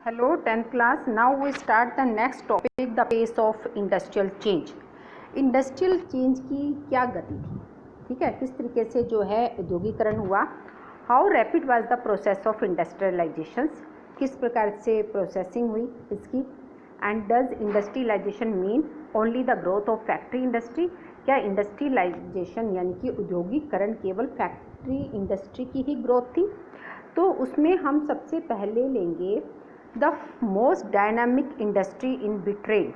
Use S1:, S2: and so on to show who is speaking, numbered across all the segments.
S1: Hello 10th class. Now we start the next topic, the pace of industrial change. Industrial change की क्या गति थी, ठीक है, किस तरीके से जो है औद्योगिकरण हुआ. How rapid was the process of industrialisations, किस प्रकार से प्रोसेसिंग हुई इसकी. And does industrialisation mean only the growth of factory industry, क्या इंडस्ट्रियलाइजेशन यानी कि औद्योगिकरण केवल फैक्ट्री इंडस्ट्री की ही ग्रोथ थी. तो उसमें हम सबसे पहले लेंगे the most dynamic industry in Britain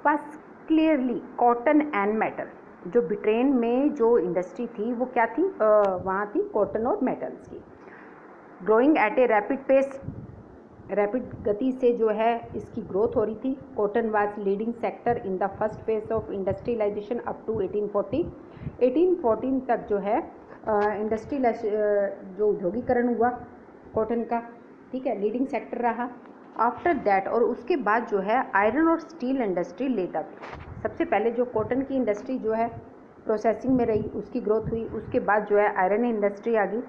S1: was clearly cotton and metal. जो बिट्रेन में जो इंडस्ट्री थी वो क्या थी, वहाँ थी कॉटन और मेटल्स की. Growing at a rapid pace, rapid गति से जो है इसकी ग्रोथ हो रही थी. Cotton was leading sector in the first phase of industrialisation up to 1840. 1814 तक जो है जो औद्योगिकरण हुआ कॉटन का, ठीक है, लीडिंग सेक्टर रहा. आफ्टर दैट, और उसके बाद जो है आयरन और स्टील इंडस्ट्री लेता. सबसे पहले जो कॉटन की इंडस्ट्री जो है प्रोसेसिंग में रही, उसकी ग्रोथ हुई. उसके बाद जो है आयरन इंडस्ट्री आ गई.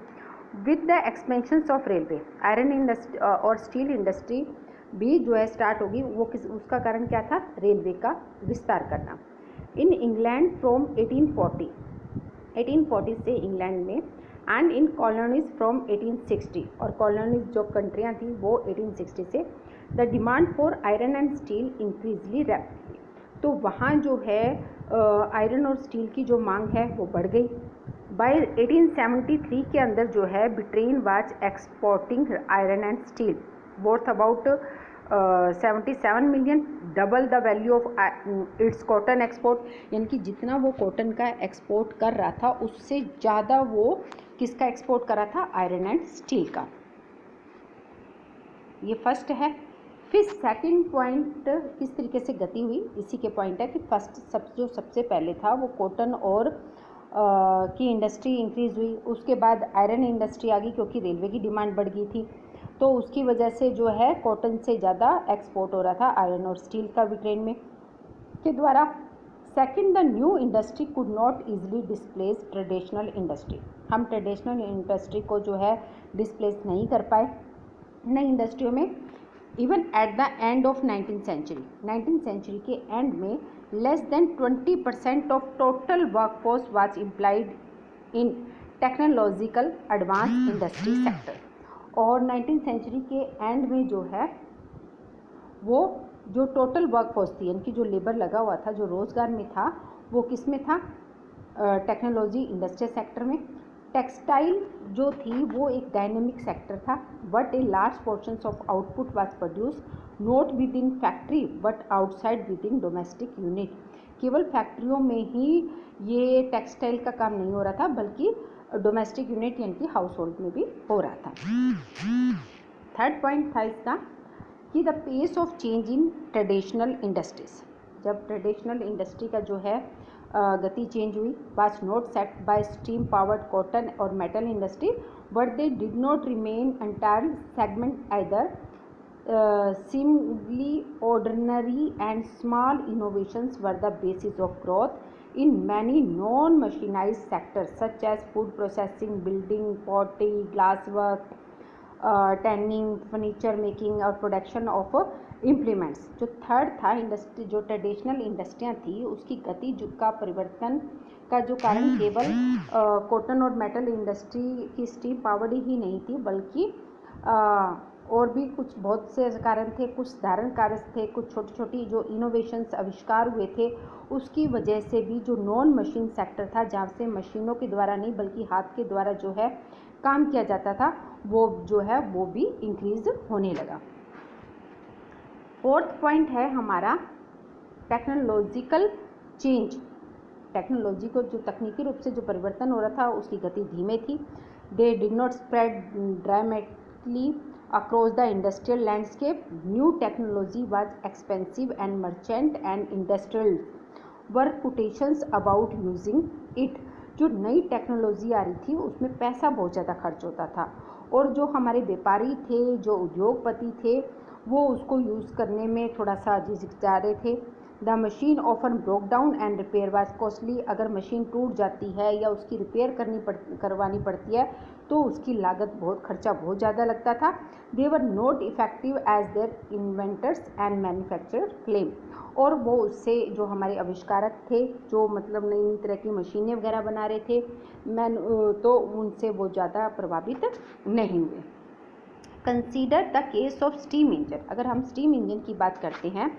S1: With the expansions of railway, iron industry और स्टील इंडस्ट्री भी जो है स्टार्ट होगी. वो उसका कारण क्या था, रेलवे का विस्तार करना. इन इंग्लैंड फ्रॉम 1840 से इंग्लैंड में, एंड इन कॉलोनीज फ्रॉम 1860, और कॉलोनीज जो कंट्रियाँ थी वो 1860 से. The demand for iron and steel increasingly rapidly, तो वहाँ जो है आयरन और स्टील की जो मांग है वो बढ़ गई. बाय 1873 के अंदर जो है Britain was exporting iron and steel worth about 77 million, double the value of its cotton export. यानी कि जितना वो कॉटन का एक्सपोर्ट कर रहा था उससे ज़्यादा वो किसका एक्सपोर्ट कर रहा था, आयरन एंड स्टील का. ये फर्स्ट है. फिर सेकंड पॉइंट किस तरीके से गति हुई, इसी के पॉइंट है कि फर्स्ट जो सबसे पहले था वो कॉटन और की इंडस्ट्री इंक्रीज़ हुई. उसके बाद आयरन इंडस्ट्री आ गई क्योंकि रेलवे की डिमांड बढ़ गई थी, तो उसकी वजह से जो है कॉटन से ज़्यादा एक्सपोर्ट हो रहा था आयरन और स्टील का ब्रिटेन में के द्वारा. Second, the new industry could not easily displace traditional industry. हम ट्रेडिशनल इंडस्ट्री को जो है डिस्प्लेस नहीं कर पाए नई इंडस्ट्रियों में. Even at the end of 19th century के एंड में less than 20% of total workforce was employed in technological advance industry sector. और 19th सेंचुरी के एंड में जो है वो जो टोटल वर्कफोर्स थी, यानी कि जो लेबर लगा हुआ था, जो रोज़गार में था, वो किस में था, टेक्नोलॉजी इंडस्ट्रियल सेक्टर में. टेक्सटाइल जो थी वो एक डायनेमिक सेक्टर था, but a large portions of output was produce not with in factory but outside with in domestic unit. केवल फैक्ट्रियों में ही ये टेक्सटाइल का काम नहीं हो रहा था, बल्कि डोमेस्टिक यूनिट यानी कि हाउस होल्ड में भी हो रहा था. थर्ड पॉइंट था इसका कि the pace of change in traditional industries. जब ट्रेडिशनल इंडस्ट्री का जो है गति चेंज हुई, was not set by steam powered cotton और metal industry, but they did not remain entire segment either. Seemingly ordinary and small innovations were the basis of growth in many non-machinized sectors such as food processing, building, pottery, glasswork, tanning, furniture making और production of implements. जो third था industry, जो traditional इंडस्ट्रियाँ थी उसकी गति का परिवर्तन का जो कारण केवल कॉटन और मेटल इंडस्ट्री की स्टीम पावर्ड ही नहीं थी, बल्कि और भी कुछ बहुत से कारण थे. कुछ साधारण कार्य थे, कुछ छोटी छोटी जो इनोवेशंस आविष्कार हुए थे उसकी वजह से भी जो नॉन मशीन सेक्टर था, जहाँ से मशीनों के द्वारा नहीं बल्कि हाथ के द्वारा जो है काम किया जाता था, वो जो है वो भी इंक्रीज होने लगा. फोर्थ पॉइंट है हमारा टेक्नोलॉजिकल चेंज. टेक्नोलॉजी को जो तकनीकी रूप से जो परिवर्तन हो रहा था उसकी गति धीमे थी. दे did not spread dramatically across the industrial landscape. New technology was expensive and merchant and industrials were quotations about using it. जो नई टेक्नोलॉजी आ रही थी उसमें पैसा बहुत ज़्यादा खर्च होता था, और जो हमारे व्यापारी थे, जो उद्योगपति थे, वो उसको यूज़ करने में थोड़ा सा झिझक जा रहे थे. The machine often broke down and repair was costly. अगर मशीन टूट जाती है या उसकी रिपेयर करवानी पड़ती है तो उसकी लागत खर्चा बहुत ज़्यादा लगता था। They were not effective as their inventors and manufacturer claim. और वो उससे जो हमारे आविष्कारक थे, जो मतलब नई नई तरह की मशीनें वगैरह बना रहे थे, तो उनसे वो ज़्यादा प्रभावित नहीं हुए। Consider the case of steam engine. अगर हम स्टीम इंजन की बात करते हैं,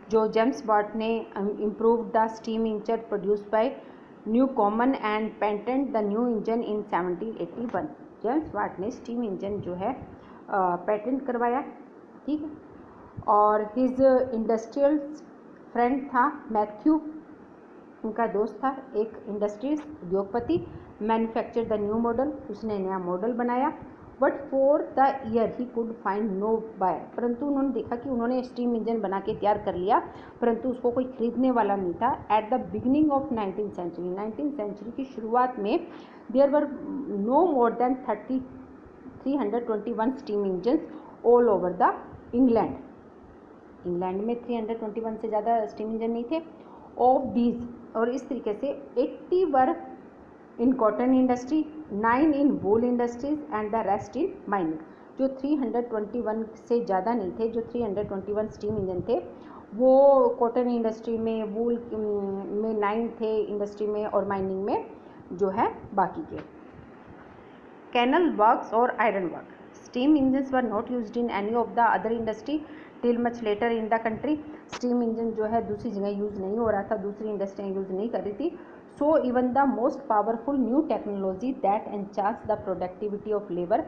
S1: जो जेम्स वाट ने improve the steam engine produce by Newcomen and patent the new engine in 1781। James Watt ने स्टीम इंजन जो है पेटेंट करवाया, ठीक है। और हिज इंडस्ट्रियल फ्रेंड था मैथ्यू, उनका दोस्त था, एक इंडस्ट्रीज उद्योगपति, मैन्युफैक्चर द न्यू मॉडल, उसने नया मॉडल बनाया। But for the year he could find no buyer. परंतु उन्होंने देखा कि उन्होंने स्टीम इंजन बना के तैयार कर लिया, परंतु उसको कोई खरीदने वाला नहीं था। At the beginning of 19th century, 19th century की शुरुआत में there were no more than 321 steam engine all over the England. England में 321 से ज़्यादा स्टीम इंजन नहीं थे। ऑफ दीज, और इस तरीके से 80 were in cotton industry, 9 in wool industries and the rest in mining. जो 321 से ज़्यादा नहीं थे, जो 321 स्टीम इंजन थे वो कॉटन इंडस्ट्री में, वूल में 9 थे इंडस्ट्री में, और माइनिंग में जो है बाकी के। कैनल वर्क्स और iron work. Steam engines were not used in any of the other industry till much later in the country. Steam engine जो है दूसरी जगह यूज़ नहीं हो रहा था, दूसरी इंडस्ट्रियाँ यूज़ नहीं कर रही थी। So even the most powerful new technology that enhanced the productivity of labor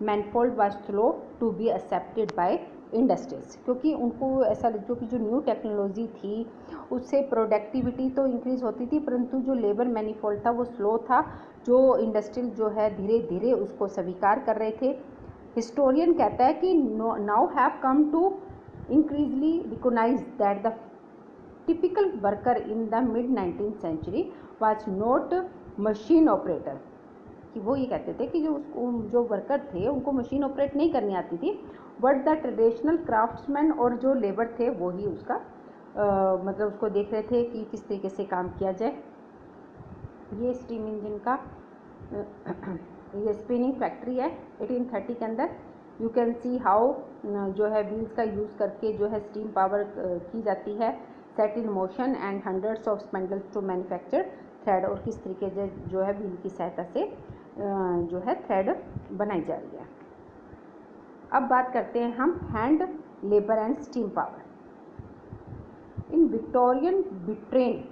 S1: manifold was slow to be accepted by industries. क्योंकि उनको ऐसा लगता कि जो न्यू टेक्नोलॉजी थी उससे प्रोडक्टिविटी तो इंक्रीज़ होती थी, परंतु जो लेबर मैनिफोल्ड था वो स्लो था, जो इंडस्ट्रियल जो है धीरे धीरे उसको स्वीकार कर रहे थे। हिस्टोरियन कहता है कि now have come to increasingly recognise that the typical worker in the mid 19th century was not machine operator। कि वो ये कहते थे कि जो वर्कर थे उनको मशीन ऑपरेट नहीं करनी आती थी, बट द ट्रेडिशनल क्राफ्ट्समैन और जो लेबर थे वो ही उसका मतलब उसको देख रहे थे कि किस तरीके से काम किया जाए। ये स्टीम इंजन का ये स्पिनिंग फैक्ट्री है 1830 के अंदर। यू कैन सी हाउ जो है व्हील्स का यूज़ करके जो है स्टीम पावर की जाती है, set in motion and hundreds of spindles to manufacture thread. और किस तरीके से जो है व्हील की सहायता से जो है थ्रेड बनाई जा रही है। अब बात करते हैं हम hand labour and steam power. In Victorian Britain,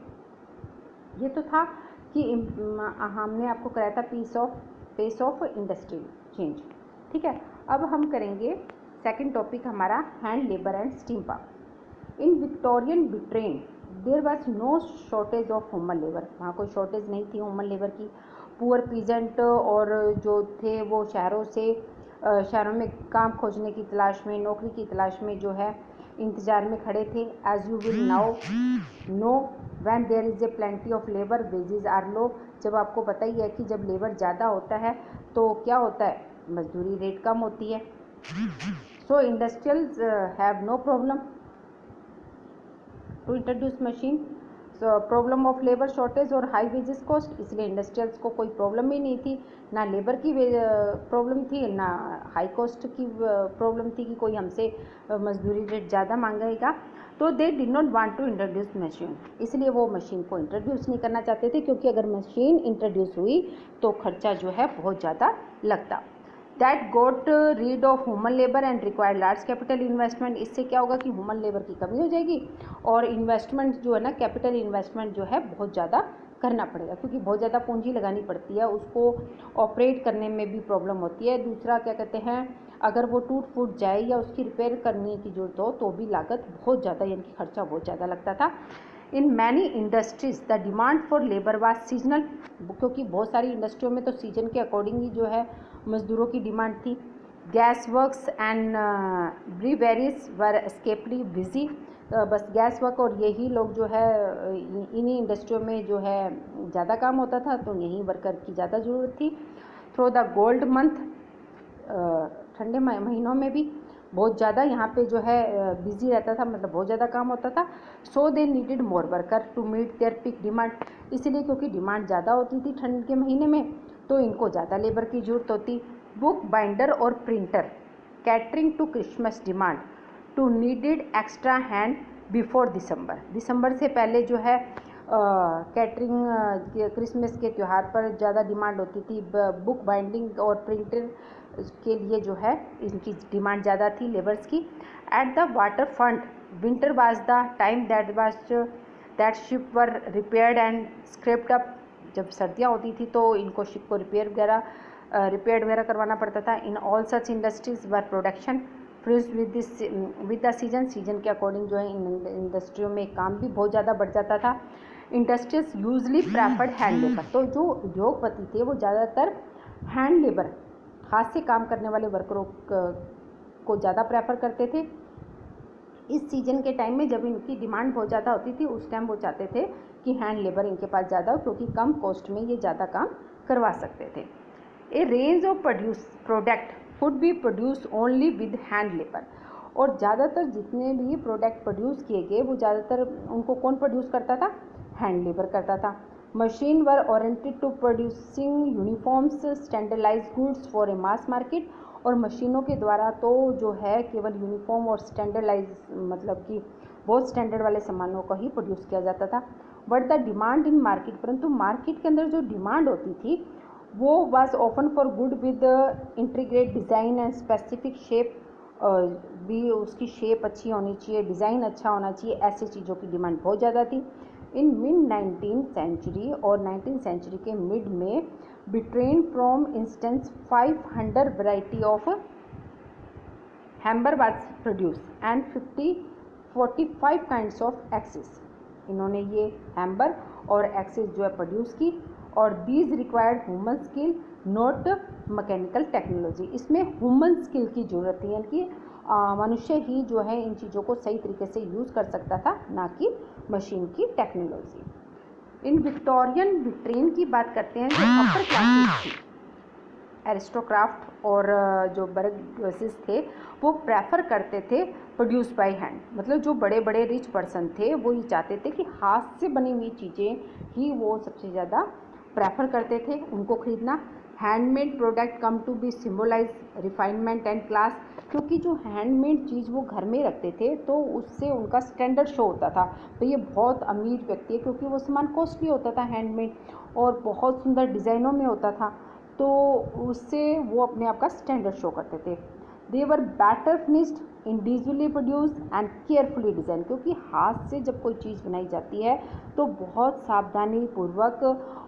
S1: ये तो था कि हमने आपको कराया था पेस ऑफ इंडस्ट्री चेंज, ठीक है। अब हम करेंगे सेकंड टॉपिक हमारा hand labour and steam power. In Victorian Britain there was no shortage of human labour. वहाँ कोई शॉर्टेज नहीं थी ह्यूमन लेबर की। पुअर पीजेंट और जो थे वो शहरों में काम खोजने की तलाश में, नौकरी की तलाश में जो है इंतज़ार में खड़े थे। As you will now know when there is a plenty of labour wages are low. जब आपको पता ही है कि जब लेबर ज़्यादा होता है तो क्या होता है, मजदूरी रेट कम होती है। So industrials have no problem to introduce machine. Problem of labour shortage और हाई वेजेस कॉस्ट, इसलिए इंडस्ट्रियल्स को कोई प्रॉब्लम ही नहीं थी, ना लेबर की प्रॉब्लम थी, ना हाई कॉस्ट की प्रॉब्लम थी कि कोई हमसे मजदूरी रेट ज़्यादा मांगेगा। तो they did not want to introduce machine, इसलिए वो मशीन को इंट्रोड्यूस नहीं करना चाहते थे, क्योंकि अगर मशीन इंट्रोड्यूस हुई तो खर्चा जो है बहुत ज़्यादा लगता। That got rid of human labour and required large capital investment. इससे क्या होगा कि ह्यूमन लेबर की कमी हो जाएगी और इन्वेस्टमेंट जो है ना, कैपिटल इन्वेस्टमेंट जो है बहुत ज़्यादा करना पड़ेगा, क्योंकि बहुत ज़्यादा पूंजी लगानी पड़ती है, उसको ऑपरेट करने में भी प्रॉब्लम होती है। दूसरा क्या कहते हैं, अगर वो टूट फूट जाए या उसकी रिपेयर करने की जरूरत हो तो भी लागत बहुत ज़्यादा, यानी कि खर्चा बहुत ज़्यादा लगता था। In many industries the demand for labour was seasonal, क्योंकि बहुत सारी इंडस्ट्रियों में तो सीजन के अकॉर्डिंग ही जो है मजदूरों की डिमांड थी। Gas works and breweries were especially busy. बस गैस वर्क और यही लोग जो है इन्हीं इंडस्ट्रियों में जो है ज़्यादा काम होता था, तो यहीं वर्कर की ज़्यादा ज़रूरत थी। थ्रू द गोल्ड मंथ, ठंडे महीनों में भी बहुत ज़्यादा यहाँ पे जो है बिजी रहता था, मतलब बहुत ज़्यादा काम होता था। So they needed more worker to meet their peak demand, इसीलिए क्योंकि डिमांड ज़्यादा होती थी ठंड के महीने में तो इनको ज़्यादा लेबर की ज़रूरत होती। बुक बाइंडर और printer catering to Christmas demand to needed extra hand before दिसंबर से पहले जो है कैटरिंग क्रिसमस के त्यौहार पर ज़्यादा डिमांड होती थी। बुक बाइंडिंग और प्रिंटर के लिए जो है इनकी डिमांड ज़्यादा थी लेबर्स की। At the water front winter was the time that ship were repaired and scraped up, जब सर्दियाँ होती थी तो इनको शिप को रिपेयर वगैरह करवाना पड़ता था। In all such industries were production fuse with the season के अकॉर्डिंग जो है इन इंडस्ट्रियों में काम भी बहुत ज़्यादा बढ़ जाता था। Industries usually preferred hand labour, तो जो उद्योगपति थे वो ज़्यादातर हैंड लेबर हाथ से काम करने वाले वर्करों को ज़्यादा प्रेफर करते थे। इस सीजन के टाइम में जब इनकी डिमांड बहुत ज़्यादा होती थी उस टाइम वो चाहते थे कि हैंड लेबर इनके पास ज़्यादा हो, क्योंकि कम कॉस्ट में ये ज़्यादा काम करवा सकते थे। ए range of product could be produce only with hand labour, और ज़्यादातर जितने भी प्रोडक्ट प्रोड्यूस किए गए वो ज़्यादातर उनको कौन प्रोड्यूस करता था? हैंड लेबर करता था। Machine were oriented to producing uniforms standardise goods for a mass market, और मशीनों के द्वारा तो जो है केवल यूनिफॉर्म और स्टैंडर्डाइज मतलब कि बहुत स्टैंडर्ड वाले सामानों को ही प्रोड्यूस किया जाता था। But the demand in market, परंतु मार्केट के अंदर जो डिमांड होती थी वो was often for good with integrate design and specific shape, भी उसकी शेप अच्छी होनी चाहिए, डिज़ाइन अच्छा होना चाहिए, ऐसी चीज़ों की डिमांड बहुत ज़्यादा थी। इन मिड 19th सेंचुरी और 19th सेंचुरी के मिड में Britain from instance 500 variety of hammer was produce and 45 kinds of axes, इन्होंने ये हैम्बर और एक्सिस जो है प्रोड्यूस की। और these required human skill not mechanical technology, इसमें ह्यूमन स्किल की ज़रूरत थी, यानी कि मनुष्य ही जो है इन चीज़ों को सही तरीके से यूज़ कर सकता था, ना कि मशीन की टेक्नोलॉजी। इन विक्टोरियन बिट्रेन की बात करते हैं, जो अपर क्लासेस थी, एरिस्टोक्राफ्ट और जो बर्गेसिस थे वो प्रेफर करते थे प्रोड्यूस बाय हैंड, मतलब जो बड़े बड़े रिच पर्सन थे वो ये चाहते थे कि हाथ से बनी हुई चीज़ें ही वो सबसे ज़्यादा प्रेफर करते थे उनको खरीदना। Handmade product come to be symbolise refinement and class, क्योंकि जो हैंडमेड चीज़ वो घर में रखते थे तो उससे उनका स्टैंडर्ड शो होता था, तो ये बहुत अमीर व्यक्ति है, क्योंकि वो सामान कॉस्टली होता था हैंडमेड और बहुत सुंदर डिज़ाइनों में होता था, तो उससे वो अपने आप का स्टैंडर्ड शो करते थे। They were better finished individually produce and carefully design, क्योंकि हाथ से जब कोई चीज़ बनाई जाती है तो बहुत सावधानी पूर्वक,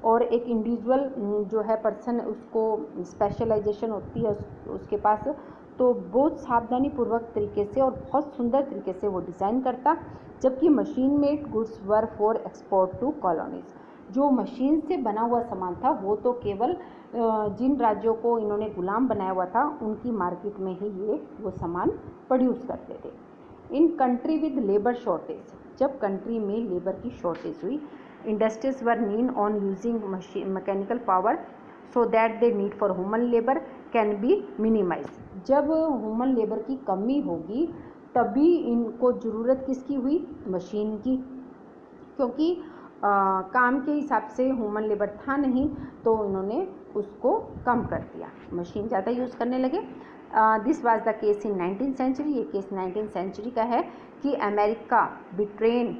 S1: और एक इंडिविजुअल जो है पर्सन उसको स्पेशलाइजेशन होती है उसके पास, तो बहुत सावधानी पूर्वक तरीके से और बहुत सुंदर तरीके से वो डिज़ाइन करता। जबकि machine made goods were for export to colonies, जो मशीन से बना हुआ सामान था वो तो केवल जिन राज्यों को इन्होंने गुलाम बनाया हुआ था उनकी मार्केट में ही ये वो सामान प्रोड्यूस करते थे। In country with labour shortage, जब कंट्री में लेबर की शॉर्टेज हुई, industries were need on using machine mechanical power so that they need for human labour can be minimise, जब ह्यूमन लेबर की कमी होगी तभी इनको ज़रूरत किसकी हुई? मशीन की, क्योंकि काम के हिसाब से ह्यूमन लेबर था नहीं तो इन्होंने उसको कम कर दिया, मशीन ज़्यादा यूज़ करने लगे। This was the case in 19th century, ये केस 19th सेंचुरी का है कि America Britain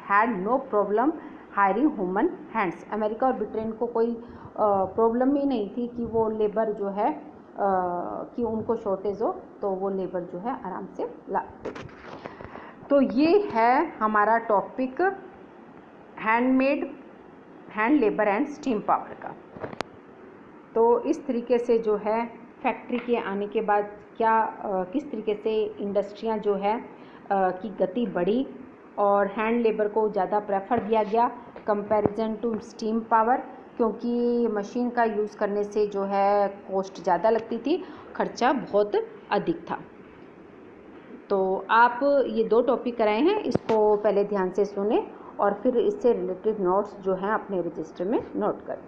S1: had no problem hiring human hands, America और ब्रिटेन को कोई प्रॉब्लम ही नहीं थी कि वो लेबर जो है कि उनको शॉर्टेज हो तो वो लेबर जो है आराम से लाते। तो ये है हमारा topic hand labour and steam power का। तो इस तरीके से जो है फैक्ट्री के आने के बाद क्या किस तरीके से इंडस्ट्रियां जो है की गति बढ़ी और हैंड लेबर को ज़्यादा प्रेफर दिया गया कंपैरिजन टू स्टीम पावर, क्योंकि मशीन का यूज़ करने से जो है कॉस्ट ज़्यादा लगती थी, खर्चा बहुत अधिक था। तो आप ये 2 टॉपिक कराए हैं, इसको पहले ध्यान से सुने और फिर इससे रिलेटेड नोट्स जो हैं अपने रजिस्टर में नोट करें।